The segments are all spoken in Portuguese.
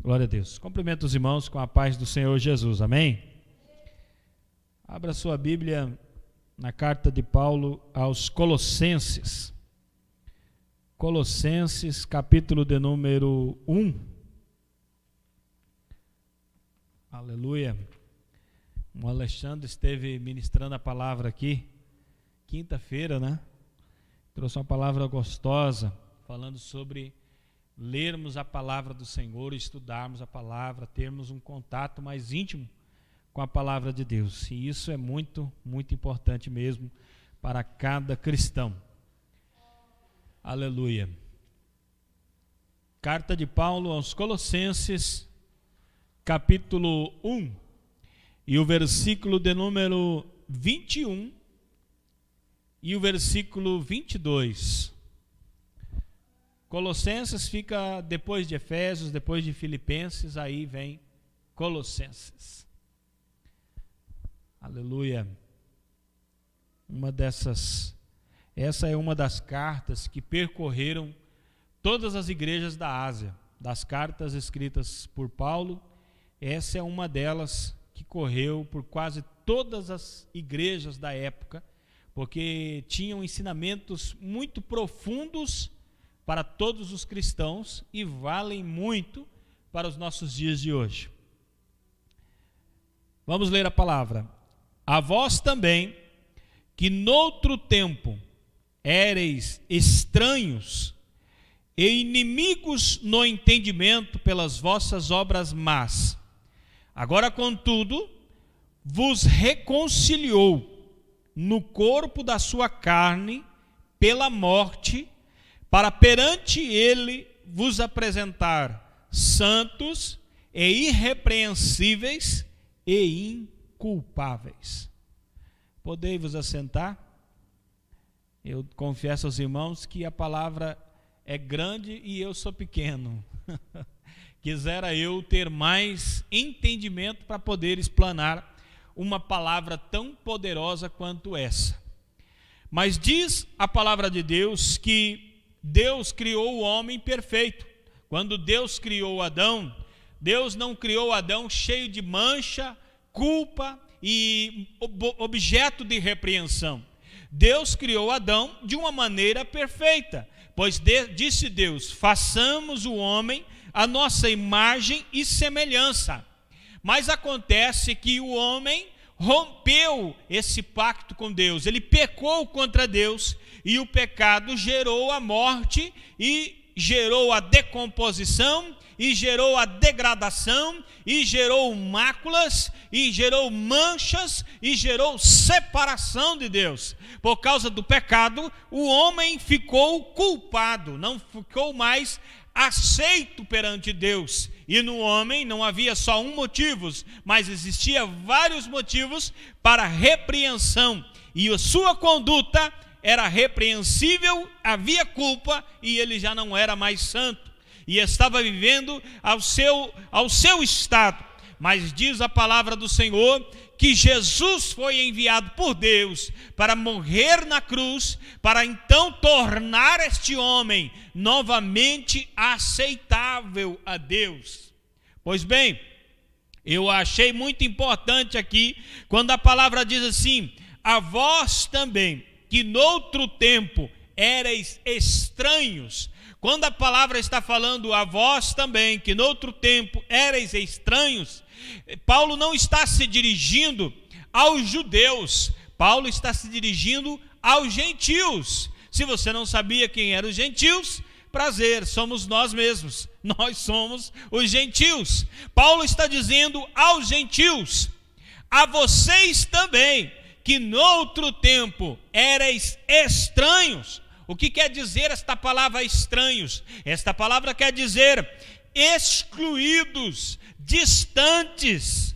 Glória a Deus. Cumprimento os irmãos com a paz do Senhor Jesus. Amém? Abra sua Bíblia na carta de Paulo aos Colossenses. Colossenses, capítulo de número 1. Aleluia. O Alexandre esteve ministrando a palavra aqui, quinta-feira, né? Trouxe uma palavra gostosa, falando sobre lermos a palavra do Senhor, estudarmos a palavra, termos um contato mais íntimo com a palavra de Deus. E isso é muito, muito importante mesmo para cada cristão. Aleluia. Carta de Paulo aos Colossenses, capítulo 1, e o versículo de número 21 e o versículo 22. Colossenses fica depois de Efésios, depois de Filipenses, aí vem Colossenses. Aleluia. Essa é uma das cartas que percorreram todas as igrejas da Ásia. Das cartas escritas por Paulo, essa é uma delas que correu por quase todas as igrejas da época, porque tinham ensinamentos muito profundos para todos os cristãos e valem muito para os nossos dias de hoje. Vamos ler a palavra. A vós também, que noutro tempo éreis estranhos e inimigos no entendimento pelas vossas obras más, agora, contudo, vos reconciliou no corpo da sua carne pela morte, para perante ele vos apresentar santos e irrepreensíveis e inculpáveis. Podei-vos assentar? Eu confesso aos irmãos que a palavra é grande e eu sou pequeno. Quisera eu ter mais entendimento para poder explanar uma palavra tão poderosa quanto essa. Mas diz a palavra de Deus que Deus criou o homem perfeito. Quando Deus criou Adão, Deus não criou Adão cheio de mancha, culpa e objeto de repreensão. Deus criou Adão de uma maneira perfeita, pois disse Deus: façamos o homem à nossa imagem e semelhança. Mas acontece que o homem rompeu esse pacto com Deus, ele pecou contra Deus, e o pecado gerou a morte, e gerou a decomposição, e gerou a degradação, e gerou máculas, e gerou manchas, e gerou separação de Deus. Por causa do pecado, o homem ficou culpado, não ficou mais aceito perante Deus. E no homem não havia só um motivo, mas existia vários motivos para repreensão, e a sua conduta era repreensível, havia culpa, e ele já não era mais santo, e estava vivendo ao seu estado. Mas diz a palavra do Senhor que Jesus foi enviado por Deus para morrer na cruz, para então tornar este homem novamente aceitável a Deus. Pois bem, eu achei muito importante aqui, quando a palavra diz assim: a vós também, que noutro tempo éreis estranhos. Quando a palavra está falando a vós também, que noutro tempo éreis estranhos, Paulo não está se dirigindo aos judeus, Paulo está se dirigindo aos gentios. Se você não sabia quem eram os gentios, prazer, somos nós mesmos, nós somos os gentios. Paulo está dizendo aos gentios: a vocês também, que noutro tempo éreis estranhos. O que quer dizer esta palavra estranhos? Esta palavra quer dizer excluídos, distantes,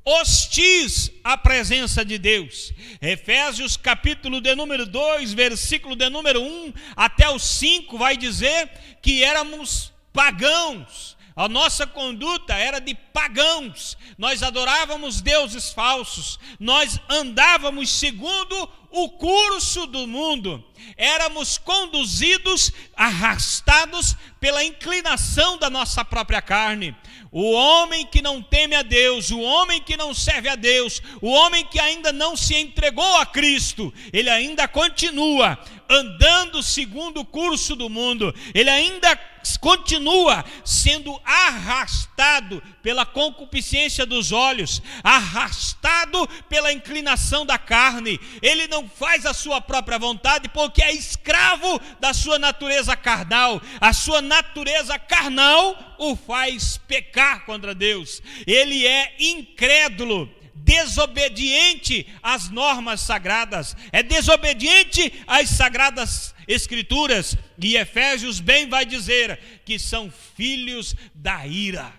hostis à presença de Deus. Efésios capítulo de número 2, versículo de número 1 até o 5 vai dizer que éramos pagãos, A nossa conduta era de pagãos, nós adorávamos deuses falsos, nós andávamos segundo o curso do mundo, éramos conduzidos, arrastados pela inclinação da nossa própria carne. O homem que não teme a Deus, o homem que não serve a Deus, o homem que ainda não se entregou a Cristo, ele ainda continua andando segundo o curso do mundo, ele ainda continua sendo arrastado pela concupiscência dos olhos, arrastado pela inclinação da carne. Ele não faz a sua própria vontade porque é escravo da sua natureza carnal. A sua natureza carnal o faz pecar contra Deus. Ele é incrédulo, desobediente às normas sagradas, é desobediente às sagradas escrituras, e Efésios bem vai dizer que são filhos da ira.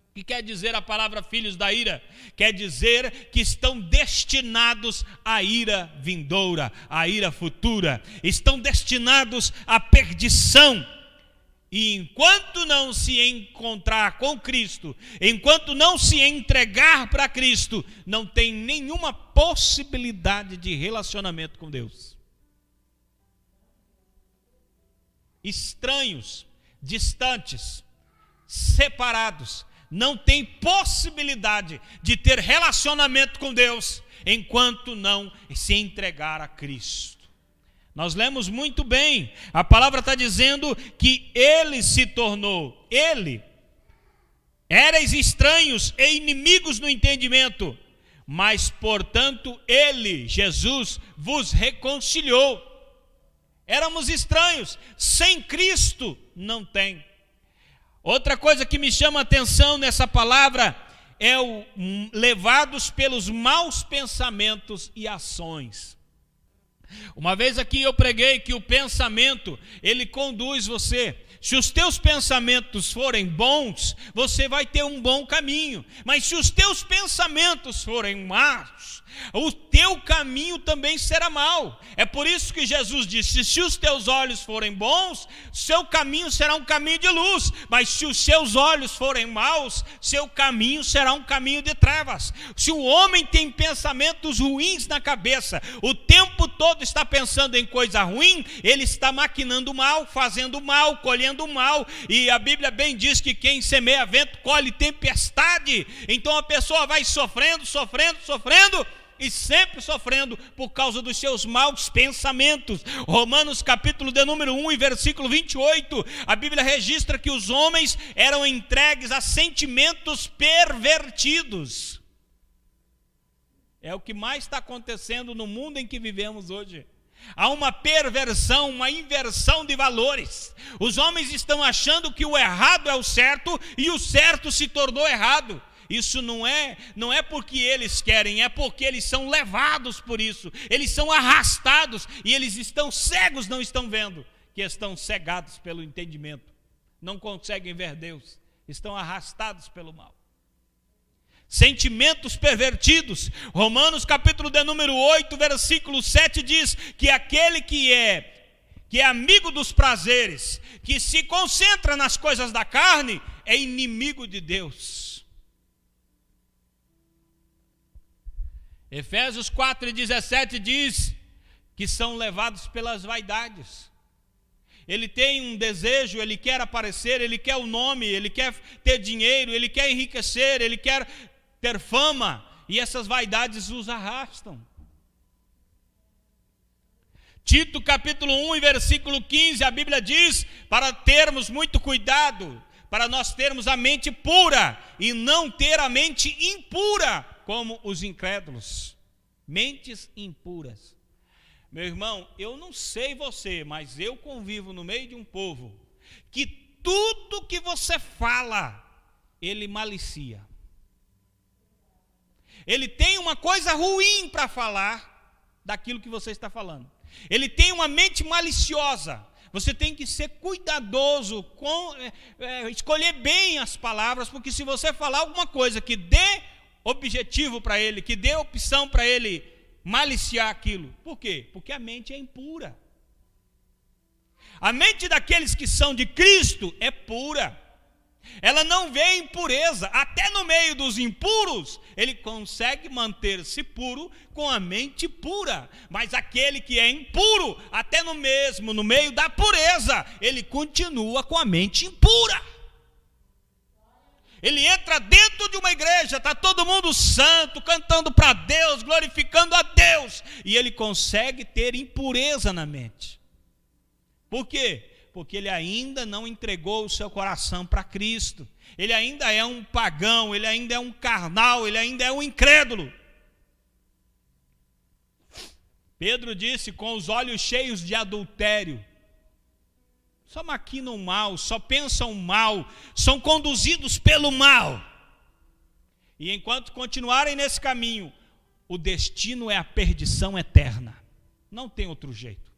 O que quer dizer a palavra filhos da ira? Quer dizer que estão destinados à ira vindoura, à ira futura, estão destinados à perdição. E enquanto não se encontrar com Cristo, enquanto não se entregar para Cristo, não tem nenhuma possibilidade de relacionamento com Deus. Estranhos, distantes, separados, não tem possibilidade de ter relacionamento com Deus enquanto não se entregar a Cristo. Nós lemos muito bem, a palavra está dizendo que ele se tornou, éreis estranhos e inimigos no entendimento, mas portanto ele, Jesus, vos reconciliou. Éramos estranhos, sem Cristo não tem. Outra coisa que me chama a atenção nessa palavra é o levados pelos maus pensamentos e ações. Uma vez aqui eu preguei que o pensamento, ele conduz você. Se os teus pensamentos forem bons, você vai ter um bom caminho. Mas se os teus pensamentos forem maus, o teu caminho também será mau. É por isso que Jesus disse: se os teus olhos forem bons, seu caminho será um caminho de luz. Mas se os seus olhos forem maus, seu caminho será um caminho de trevas. Se o homem tem pensamentos ruins na cabeça, o tempo todo está pensando em coisa ruim, ele está maquinando mal, fazendo mal, colhendo mal. E a Bíblia bem diz que quem semeia vento colhe tempestade. Então a pessoa vai sofrendo e sempre sofrendo por causa dos seus maus pensamentos. Romanos capítulo de número 1 e versículo 28, a Bíblia registra que os homens eram entregues a sentimentos pervertidos. É o que mais está acontecendo no mundo em que vivemos hoje. Há uma perversão, uma inversão de valores. Os homens estão achando que o errado é o certo e o certo se tornou errado. Isso não é porque eles querem, é porque eles são levados por isso. Eles são arrastados e eles estão cegos, não estão vendo, que estão cegados pelo entendimento. Não conseguem ver Deus, estão arrastados pelo mal. Sentimentos pervertidos. Romanos capítulo de número 8, versículo 7 diz que aquele que é amigo dos prazeres, que se concentra nas coisas da carne, é inimigo de Deus. Efésios 4:17 diz que são levados pelas vaidades. Ele tem um desejo, ele quer aparecer, ele quer o nome, ele quer ter dinheiro, ele quer enriquecer, ele quer ter fama, e essas vaidades os arrastam. Tito capítulo 1 e versículo 15, a Bíblia diz para termos muito cuidado, para nós termos a mente pura e não ter a mente impura, como os incrédulos. Mentes impuras. Meu irmão, eu não sei você, mas eu convivo no meio de um povo que tudo que você fala, ele malicia. Ele tem uma coisa ruim para falar daquilo que você está falando. Ele tem uma mente maliciosa. Você tem que ser cuidadoso, escolher bem as palavras, porque se você falar alguma coisa que dê objetivo para ele, que dê opção para ele maliciar aquilo. Por quê? Porque a mente é impura. A mente daqueles que são de Cristo é pura. ela não vê impureza. Até no meio dos impuros, ele consegue manter-se puro com a mente pura. Mas aquele que é impuro, até no meio da pureza, ele continua com a mente impura. Ele entra dentro de uma igreja, está todo mundo santo, cantando para Deus, glorificando a Deus, e ele consegue ter impureza na mente. Por quê? Porque ele ainda não entregou o seu coração para Cristo. Ele ainda é um pagão, ele ainda é um carnal, ele ainda é um incrédulo. Pedro disse: com os olhos cheios de adultério, só maquinam o mal, só pensam o mal, são conduzidos pelo mal. E enquanto continuarem nesse caminho, o destino é a perdição eterna. Não tem outro jeito,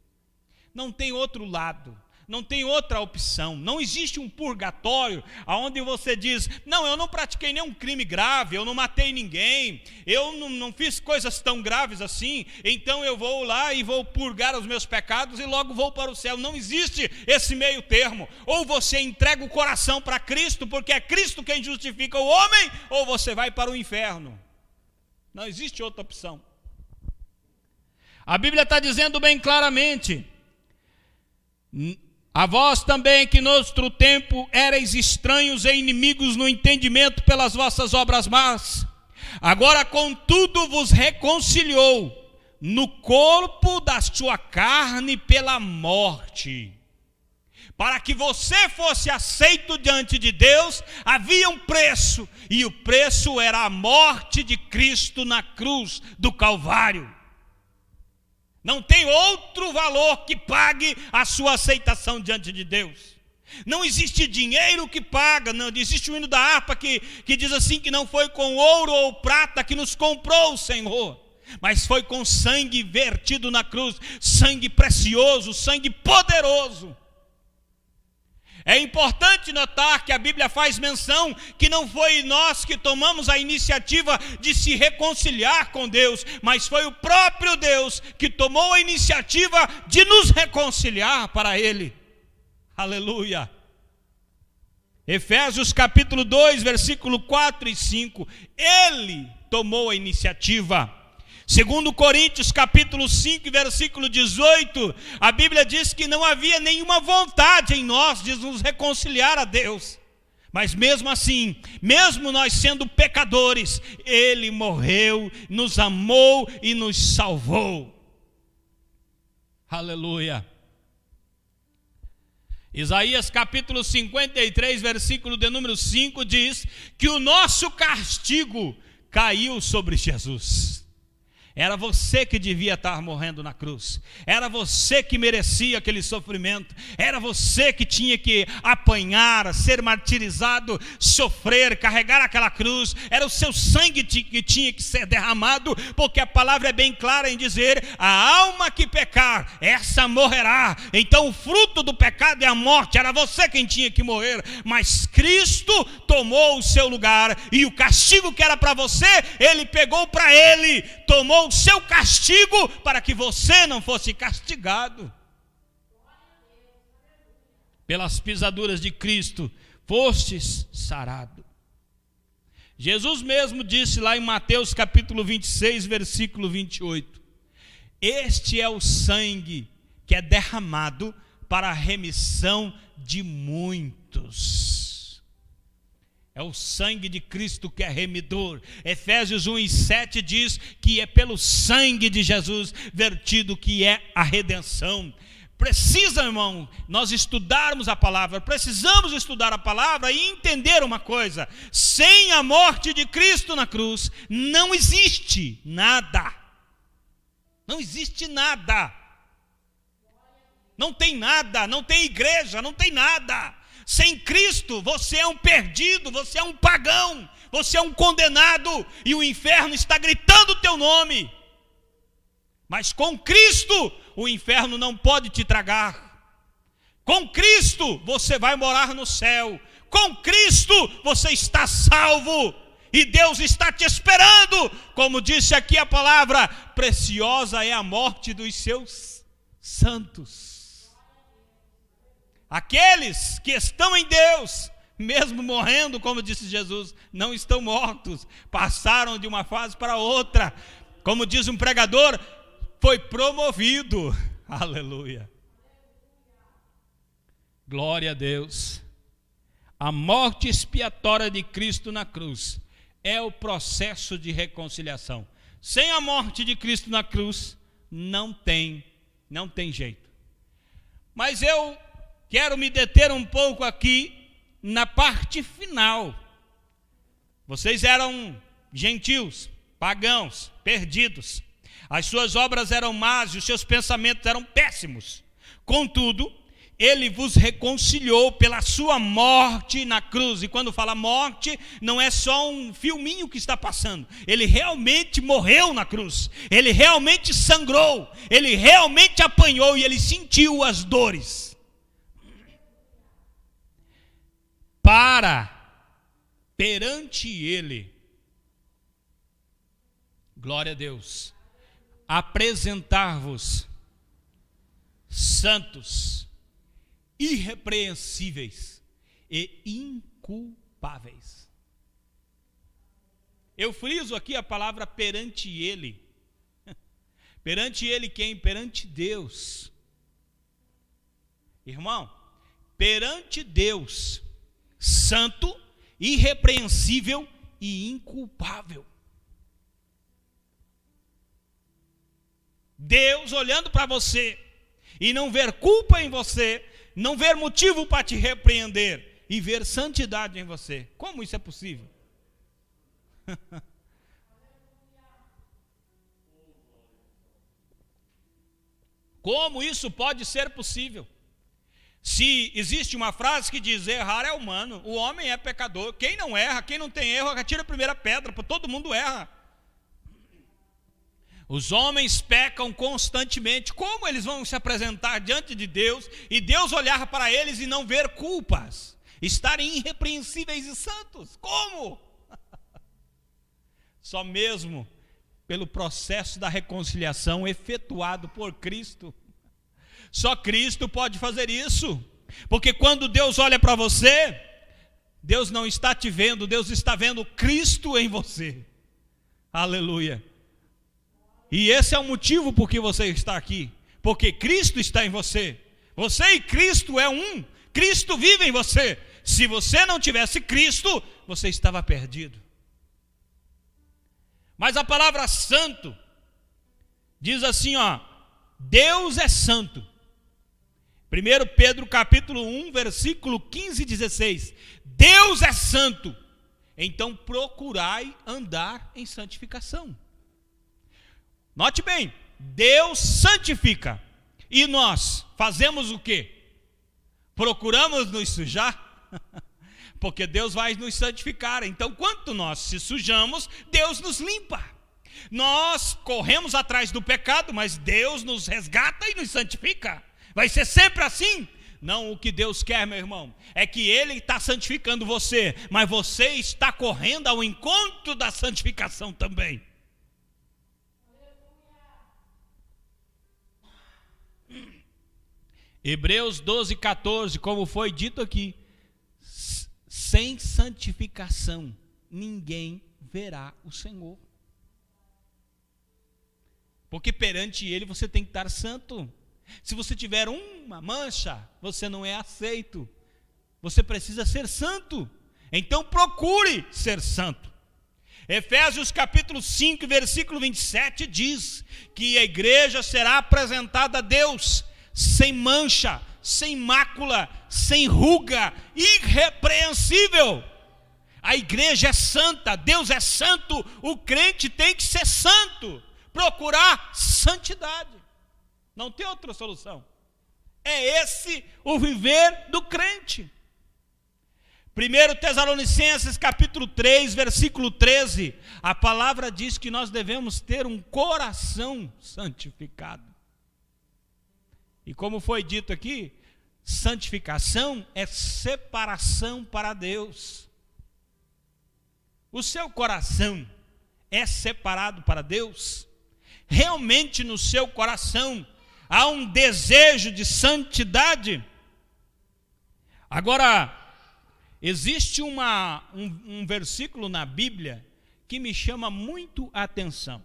não tem outro lado, não tem outra opção. Não existe um purgatório onde você diz: não, eu não pratiquei nenhum crime grave, eu não matei ninguém, eu não fiz coisas tão graves assim, então eu vou lá e vou purgar os meus pecados e logo vou para o céu. Não existe esse meio termo. Ou você entrega o coração para Cristo, porque é Cristo quem justifica o homem, ou você vai para o inferno. Não existe outra opção. A Bíblia está dizendo bem claramente: a vós também, que no outro tempo erais estranhos e inimigos no entendimento pelas vossas obras más, agora contudo vos reconciliou no corpo da sua carne pela morte. Para que você fosse aceito diante de Deus, havia um preço, e o preço era a morte de Cristo na cruz do Calvário. Não tem outro valor que pague a sua aceitação diante de Deus. Não existe dinheiro que paga. Não existe o hino da harpa que diz assim, que não foi com ouro ou prata que nos comprou o Senhor, mas foi com sangue vertido na cruz, sangue precioso, sangue poderoso. É importante notar que a Bíblia faz menção que não foi nós que tomamos a iniciativa de se reconciliar com Deus, mas foi o próprio Deus que tomou a iniciativa de nos reconciliar para Ele. Aleluia! Efésios capítulo 2, versículo 4 e 5. Ele tomou a iniciativa. Segundo Coríntios capítulo 5, versículo 18, a Bíblia diz que não havia nenhuma vontade em nós de nos reconciliar a Deus. Mas mesmo assim, mesmo nós sendo pecadores, Ele morreu, nos amou e nos salvou. Aleluia. Isaías capítulo 53, versículo de número 5 diz que o nosso castigo caiu sobre Jesus. Era você que devia estar morrendo na cruz. Era você que merecia aquele sofrimento. Era você que tinha que apanhar, ser martirizado, sofrer, carregar aquela cruz. Era o seu sangue que tinha que ser derramado, porque a palavra é bem clara em dizer: a alma que pecar, essa morrerá. Então o fruto do pecado é a morte. Era você quem tinha que morrer, mas Cristo tomou o seu lugar, e o castigo que era para você, Ele pegou para Ele, tomou o seu castigo para que você não fosse castigado. Pelas pisaduras de Cristo fostes sarado. Jesus mesmo disse lá em Mateus capítulo 26, versículo 28: este é o sangue que é derramado para a remissão de muitos. É o sangue de Cristo que é remidor. Efésios 1:7 diz que é pelo sangue de Jesus vertido que é a redenção. Precisa, irmão, nós estudarmos a palavra. Precisamos estudar a palavra e entender uma coisa: sem a morte de Cristo na cruz, não existe nada. Não existe nada. Não tem nada, não tem igreja, não tem nada. Sem Cristo, você é um perdido, você é um pagão, você é um condenado, e o inferno está gritando o teu nome. Mas com Cristo, o inferno não pode te tragar. Com Cristo, você vai morar no céu. Com Cristo, você está salvo, e Deus está te esperando. Como disse aqui a palavra, preciosa é a morte dos seus santos. Aqueles que estão em Deus mesmo morrendo, como disse Jesus, não estão mortos, passaram de uma fase para outra. Como diz um pregador, foi promovido. Aleluia. Glória a Deus. A morte expiatória de Cristo na cruz é o processo de reconciliação. Sem a morte de Cristo na cruz, não tem jeito. Mas eu quero me deter um pouco aqui na parte final. Vocês eram gentios, pagãos, perdidos. As suas obras eram más e os seus pensamentos eram péssimos. Contudo, ele vos reconciliou pela sua morte na cruz. E quando fala morte, não é só um filminho que está passando. Ele realmente morreu na cruz. Ele realmente sangrou. Ele realmente apanhou e ele sentiu as dores. Perante ele, glória a Deus, apresentar-vos santos, irrepreensíveis e inculpáveis. Eu friso aqui a palavra perante ele. Perante ele quem? Perante Deus. Irmão, perante Deus, santo, irrepreensível e inculpável. Deus olhando para você e não ver culpa em você, não ver motivo para te repreender e ver santidade em você. Como isso é possível? Como isso pode ser possível? Se existe uma frase que diz, errar é humano, o homem é pecador, quem não erra, quem não tem erro, atira a primeira pedra, porque todo mundo erra. Os homens pecam constantemente. Como eles vão se apresentar diante de Deus e Deus olhar para eles e não ver culpas, estarem irrepreensíveis e santos? Como? Só mesmo pelo processo da reconciliação efetuado por Cristo. Só Cristo pode fazer isso, porque quando Deus olha para você, Deus não está te vendo, Deus está vendo Cristo em você. Aleluia. E esse é o motivo por que você está aqui, porque Cristo está em você. Você e Cristo é um. Cristo vive em você. Se você não tivesse Cristo, você estava perdido. Mas a palavra santo diz assim, Deus é santo. 1 Pedro capítulo 1, versículo 15 e 16. Deus é santo, então procurai andar em santificação. Note bem, Deus santifica. E nós fazemos o quê? Procuramos nos sujar? Porque Deus vai nos santificar. Então, quanto nós se sujamos, Deus nos limpa. Nós corremos atrás do pecado, mas Deus nos resgata e nos santifica. Vai ser sempre assim? Não, o que Deus quer, meu irmão, é que Ele está santificando você, mas você está correndo ao encontro da santificação também. Hebreus 12, 14, como foi dito aqui, sem santificação ninguém verá o Senhor. Porque perante Ele você tem que estar santo. Se você tiver uma mancha, você não é aceito. Você precisa ser santo. Então procure ser santo. Efésios capítulo 5, versículo 27 diz que a igreja será apresentada a Deus sem mancha, sem mácula, sem ruga, irrepreensível. A igreja é santa, Deus é santo, o crente tem que ser santo, procurar santidade. Não tem outra solução. É esse o viver do crente. 1 Tessalonicenses capítulo 3, versículo 13, a palavra diz que nós devemos ter um coração santificado. E como foi dito aqui, santificação é separação para Deus. O seu coração é separado para Deus? Realmente no seu coração há um desejo de santidade? Agora, existe um versículo na Bíblia que me chama muito a atenção.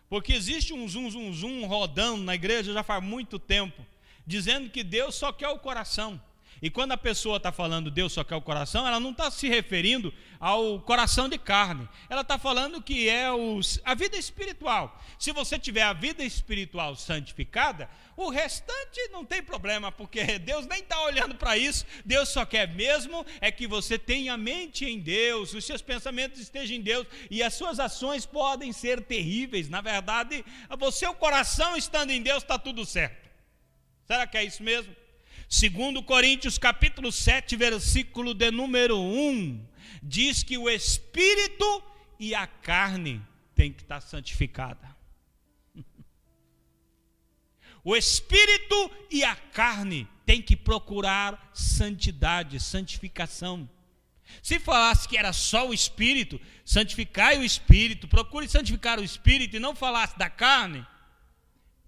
Porque existe um zum rodando na igreja já faz muito tempo, dizendo que Deus só quer o coração. E quando a pessoa está falando Deus só quer o coração, ela não está se referindo ao coração de carne. Ela está falando que é a vida espiritual. Se você tiver a vida espiritual santificada, o restante não tem problema, porque Deus nem está olhando para isso. Deus só quer mesmo é que você tenha a mente em Deus, os seus pensamentos estejam em Deus, e as suas ações podem ser terríveis. Na verdade, o coração estando em Deus, está tudo certo. Será que é isso mesmo? 2 Coríntios capítulo 7, versículo de número 1, diz que o espírito e a carne tem que estar santificada. O espírito e a carne tem que procurar santidade, santificação. Se falasse que era só o espírito, santificai o espírito, procure santificar o espírito, e não falasse da carne,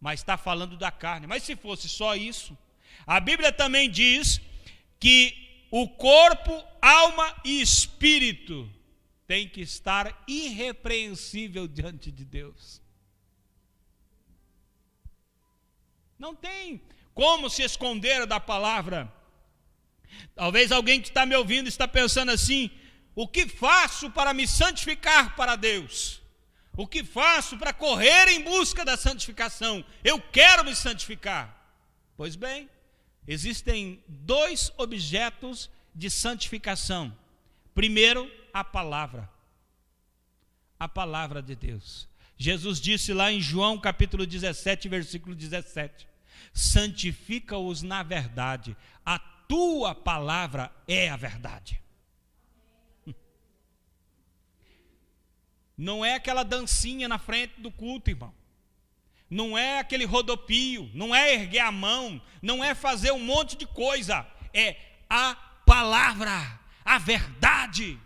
mas está falando da carne. Mas se fosse só isso, a Bíblia também diz que o corpo, alma e espírito tem que estar irrepreensível diante de Deus. Não tem como se esconder da palavra. Talvez alguém que está me ouvindo está pensando assim: o que faço para me santificar para Deus? O que faço para correr em busca da santificação? Eu quero me santificar. Pois bem, existem 2 objetos de santificação. Primeiro, a palavra de Deus. Jesus disse lá em João capítulo 17, versículo 17: santifica-os na verdade, a tua palavra é a verdade. Não é aquela dancinha na frente do culto, irmão. Não é aquele rodopio, não é erguer a mão, não é fazer um monte de coisa. É a palavra, a verdade.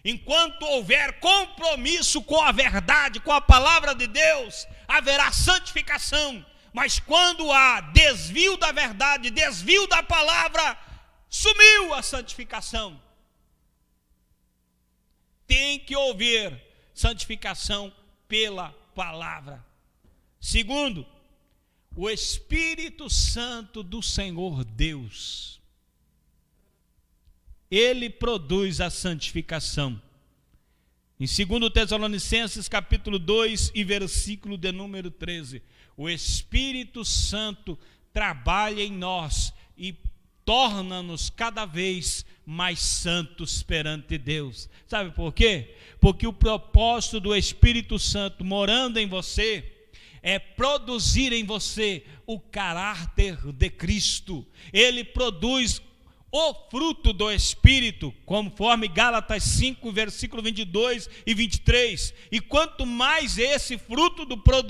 Enquanto houver compromisso com a verdade, com a palavra de Deus, haverá santificação. Mas quando há desvio da verdade, desvio da palavra, sumiu a santificação. Tem que ouvir santificação pela palavra. Segundo, o Espírito Santo do Senhor Deus, ele produz a santificação. Em 2 Tessalonicenses capítulo 2 e versículo de número 13, o Espírito Santo trabalha em nós e torna-nos cada vez mais santos perante Deus. Sabe por quê? Porque o propósito do Espírito Santo morando em você é produzir em você o caráter de Cristo. Ele produz o fruto do Espírito, conforme Gálatas 5, versículo 22 e 23. E quanto mais esse fruto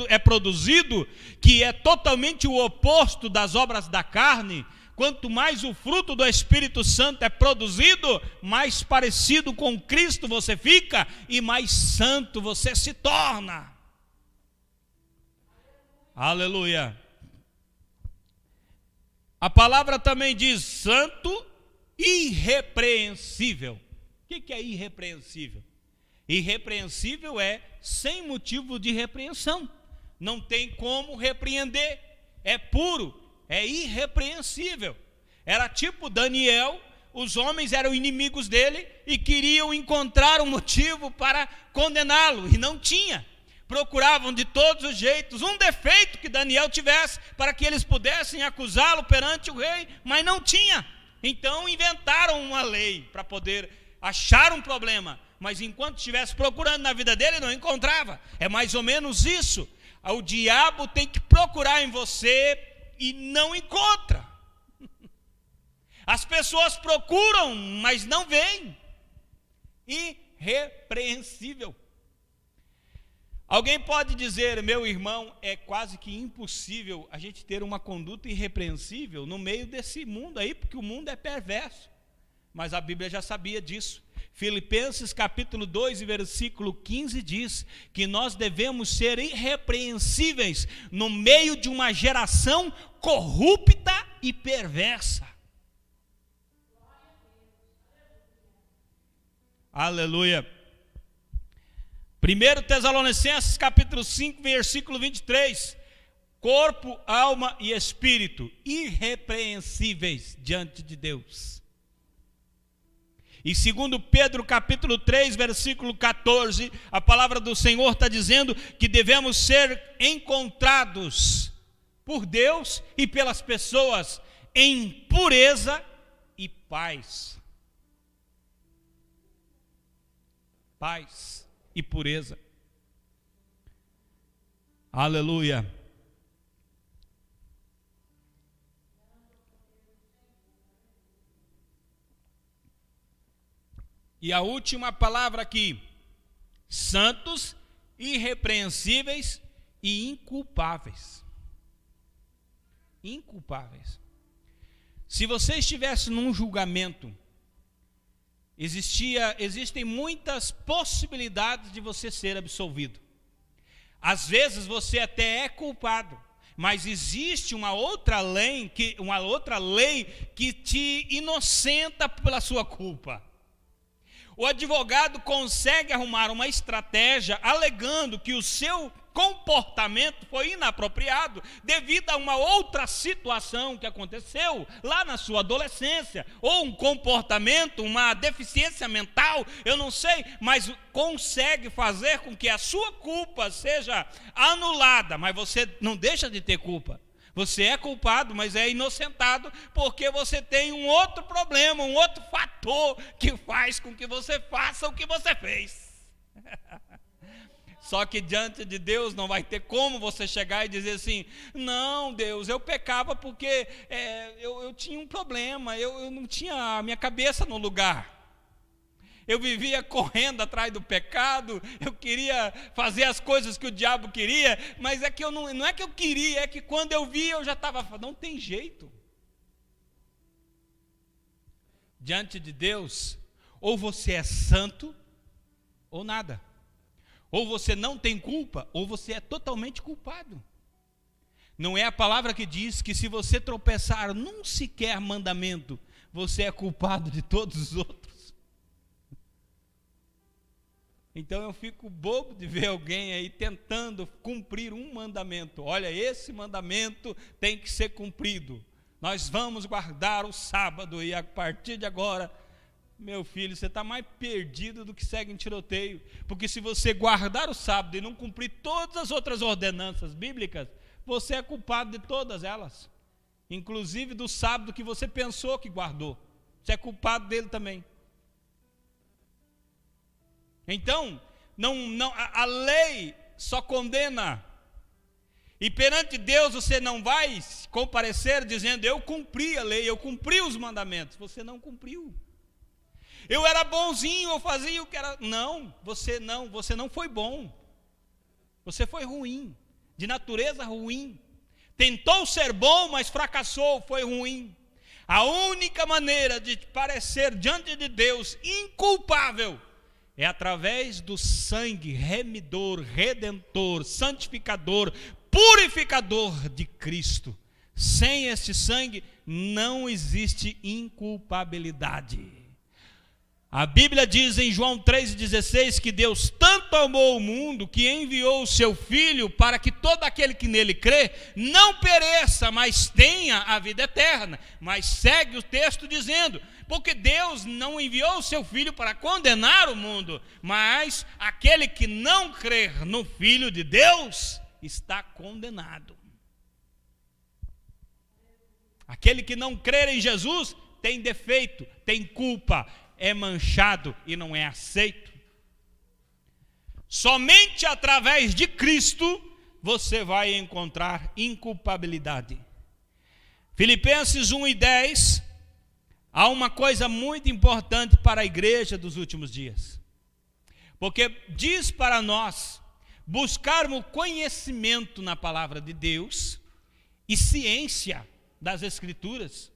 é produzido, que é totalmente o oposto das obras da carne, quanto mais o fruto do Espírito Santo é produzido, mais parecido com Cristo você fica e mais santo você se torna. Aleluia. A palavra também diz santo, irrepreensível. O que é irrepreensível? Irrepreensível é sem motivo de repreensão. Não tem como repreender. É puro, é irrepreensível. Era tipo Daniel, os homens eram inimigos dele e queriam encontrar um motivo para condená-lo, e não tinha. Procuravam de todos os jeitos um defeito que Daniel tivesse para que eles pudessem acusá-lo perante o rei, mas não tinha. Então inventaram uma lei para poder achar um problema, mas enquanto estivesse procurando na vida dele, não encontrava. É mais ou menos isso. O diabo tem que procurar em você e não encontra. As pessoas procuram, mas não veem. Irrepreensível. Alguém pode dizer: meu irmão, é quase que impossível a gente ter uma conduta irrepreensível no meio desse mundo aí, porque o mundo é perverso. Mas a Bíblia já sabia disso. Filipenses capítulo 2 e versículo 15 diz que nós devemos ser irrepreensíveis no meio de uma geração corrupta e perversa. Aleluia. 1 Tessalonicenses capítulo 5, versículo 23. Corpo, alma e espírito irrepreensíveis diante de Deus. E 2 Pedro capítulo 3, versículo 14, a palavra do Senhor está dizendo que devemos ser encontrados por Deus e pelas pessoas em pureza e paz. Paz e pureza. Aleluia. E a última palavra aqui: santos, irrepreensíveis e inculpáveis. Inculpáveis. Se você estivesse num julgamento, existem muitas possibilidades de você ser absolvido. Às vezes você até é culpado, mas existe uma outra lei que te inocenta pela sua culpa. O advogado consegue arrumar uma estratégia alegando que o seu comportamento foi inapropriado devido a uma outra situação que aconteceu lá na sua adolescência, ou um comportamento, uma deficiência mental, eu não sei, mas consegue fazer com que a sua culpa seja anulada, mas você não deixa de ter culpa. Você é culpado, mas é inocentado porque você tem um outro problema, um outro fator que faz com que você faça o que você fez. Só que diante de Deus não vai ter como você chegar e dizer assim: não, Deus, eu pecava porque eu tinha um problema, eu não tinha a minha cabeça no lugar. Eu vivia correndo atrás do pecado, eu queria fazer as coisas que o diabo queria, mas é que eu não é que eu queria, é que quando eu vi eu já estava, não tem jeito. Diante de Deus, ou você é santo, ou nada. Ou você não tem culpa, ou você é totalmente culpado. Não é a palavra que diz que se você tropeçar num sequer mandamento, você é culpado de todos os outros? Então eu fico bobo de ver alguém aí tentando cumprir um mandamento. Olha, esse mandamento tem que ser cumprido. Nós vamos guardar o sábado e a partir de agora, meu filho, você está mais perdido do que segue em tiroteio. Porque se você guardar o sábado e não cumprir todas as outras ordenanças bíblicas, você é culpado de todas elas. Inclusive do sábado que você pensou que guardou. Você é culpado dele também. Então, a lei só condena. E perante Deus você não vai comparecer dizendo: eu cumpri a lei, eu cumpri os mandamentos. Você não cumpriu. Eu era bonzinho, eu fazia o que era. Não, você não foi bom. Você foi ruim, de natureza ruim. Tentou ser bom, mas fracassou, foi ruim. A única maneira de parecer diante de Deus inculpável é através do sangue remidor, redentor, santificador, purificador de Cristo. Sem esse sangue não existe inculpabilidade. A Bíblia diz em João 3,16 que Deus tanto amou o mundo que enviou o seu Filho para que todo aquele que nele crê não pereça, mas tenha a vida eterna. Mas segue o texto dizendo: porque Deus não enviou o seu Filho para condenar o mundo, mas aquele que não crer no Filho de Deus está condenado. Aquele que não crer em Jesus tem defeito, tem culpa, é manchado e não é aceito. Somente através de Cristo você vai encontrar inculpabilidade. Filipenses 1:10, há uma coisa muito importante para a igreja dos últimos dias. Porque diz para nós buscarmos conhecimento na palavra de Deus e ciência das Escrituras,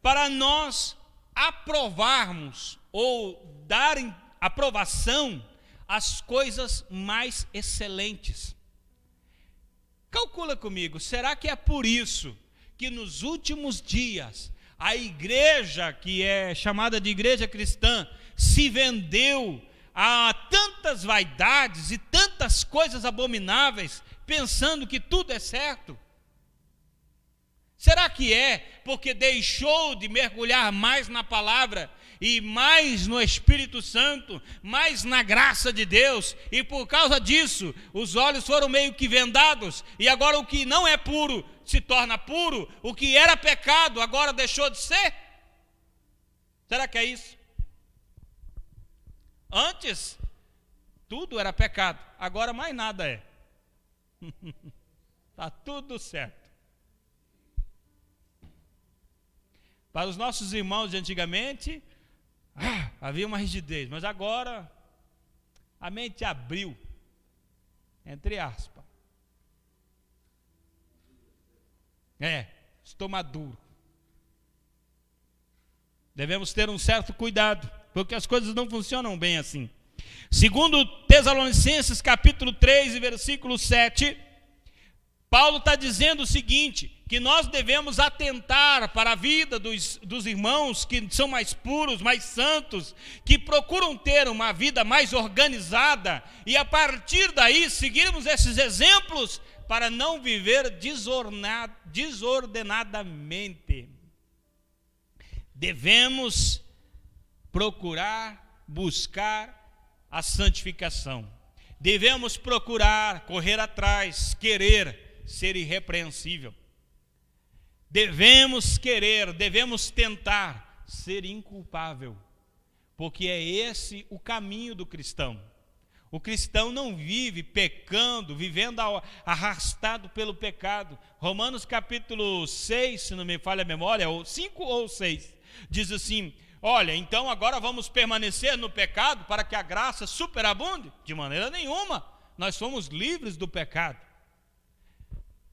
para nós aprovarmos ou dar aprovação às coisas mais excelentes. Calcula comigo, será que é por isso que nos últimos dias a igreja, que é chamada de igreja cristã, se vendeu a tantas vaidades e tantas coisas abomináveis, pensando que tudo é certo? Será que é porque deixou de mergulhar mais na palavra e mais no Espírito Santo, mais na graça de Deus, e por causa disso os olhos foram meio que vendados, e agora o que não é puro se torna puro, o que era pecado agora deixou de ser? Será que é isso? Antes tudo era pecado, agora mais nada é. Está tudo certo. Para os nossos irmãos de antigamente, havia uma rigidez, mas agora a mente abriu, entre aspas. Estou maduro. Devemos ter um certo cuidado, porque as coisas não funcionam bem assim. Segundo Tessalonicenses capítulo 3 e versículo 7, Paulo está dizendo o seguinte, que nós devemos atentar para a vida dos irmãos que são mais puros, mais santos, que procuram ter uma vida mais organizada, e a partir daí seguirmos esses exemplos para não viver desordenadamente. Devemos procurar, buscar a santificação. Devemos procurar, correr atrás, querer ser irrepreensível. Devemos querer, devemos tentar ser inculpável, porque é esse o caminho do cristão. O cristão não vive pecando, vivendo arrastado pelo pecado. Romanos capítulo 6, se não me falha a memória, 5 ou 6, diz assim: olha, então agora vamos permanecer no pecado para que a graça superabunde? De maneira nenhuma, nós somos livres do pecado.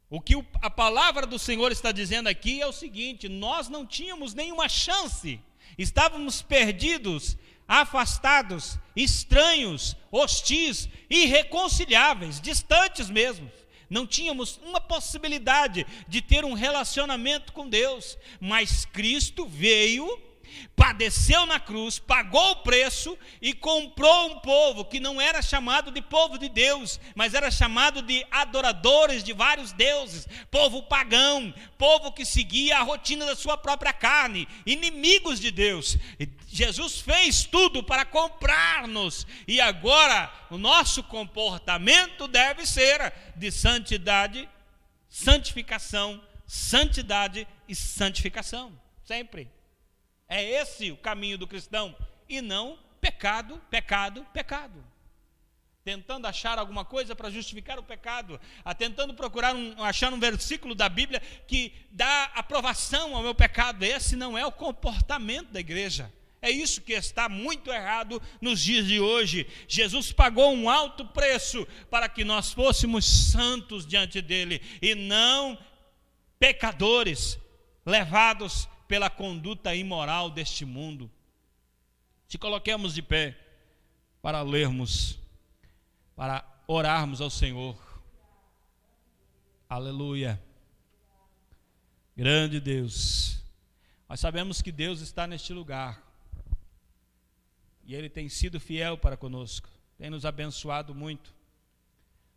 O que a palavra do Senhor está dizendo aqui é o seguinte: nós não tínhamos nenhuma chance, estávamos perdidos, afastados, estranhos, hostis, irreconciliáveis, distantes mesmo. Não tínhamos uma possibilidade de ter um relacionamento com Deus, mas Cristo veio, padeceu na cruz, pagou o preço e comprou um povo que não era chamado de povo de Deus, mas era chamado de adoradores de vários deuses, povo pagão, povo que seguia a rotina da sua própria carne, inimigos de Deus. Jesus fez tudo para comprar-nos, e agora o nosso comportamento deve ser de santidade, santificação, santidade e santificação, sempre. É esse o caminho do cristão, e não pecado, pecado, pecado. Tentando achar alguma coisa para justificar o pecado, tentando procurar achar um versículo da Bíblia que dá aprovação ao meu pecado. Esse não é o comportamento da igreja. É isso que está muito errado nos dias de hoje. Jesus pagou um alto preço para que nós fôssemos santos diante dele, e não pecadores, levados pela conduta imoral deste mundo. Se coloquemos de pé para lermos, para orarmos ao Senhor. Aleluia. Grande Deus. Nós sabemos que Deus está neste lugar, e Ele tem sido fiel para conosco, tem nos abençoado muito,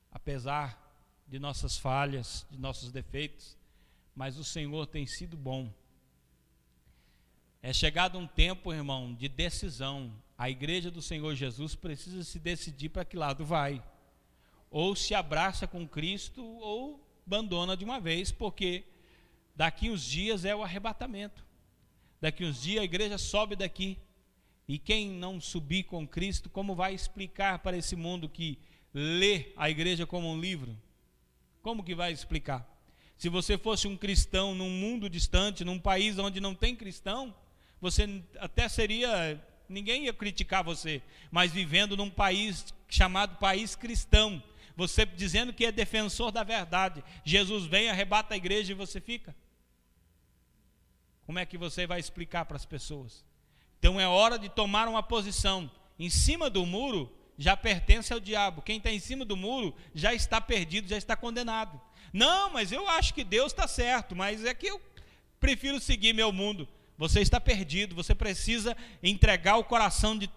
apesar de nossas falhas, de nossos defeitos, mas o Senhor tem sido bom. É chegado um tempo, irmão, de decisão. A igreja do Senhor Jesus precisa se decidir para que lado vai. Ou se abraça com Cristo, ou abandona de uma vez, porque daqui uns dias é o arrebatamento. Daqui uns dias a igreja sobe daqui. E quem não subir com Cristo, como vai explicar para esse mundo que lê a igreja como um livro? Como que vai explicar? Se você fosse um cristão num mundo distante, num país onde não tem cristão, você até seria, ninguém ia criticar você, mas vivendo num país chamado país cristão, você dizendo que é defensor da verdade, Jesus vem, arrebata a igreja e você fica. Como é que você vai explicar para as pessoas? Então é hora de tomar uma posição. Em cima do muro já pertence ao diabo. Quem está em cima do muro já está perdido, já está condenado. Não, mas eu acho que Deus está certo, mas é que eu prefiro seguir meu mundo. Você está perdido, você precisa entregar o coração de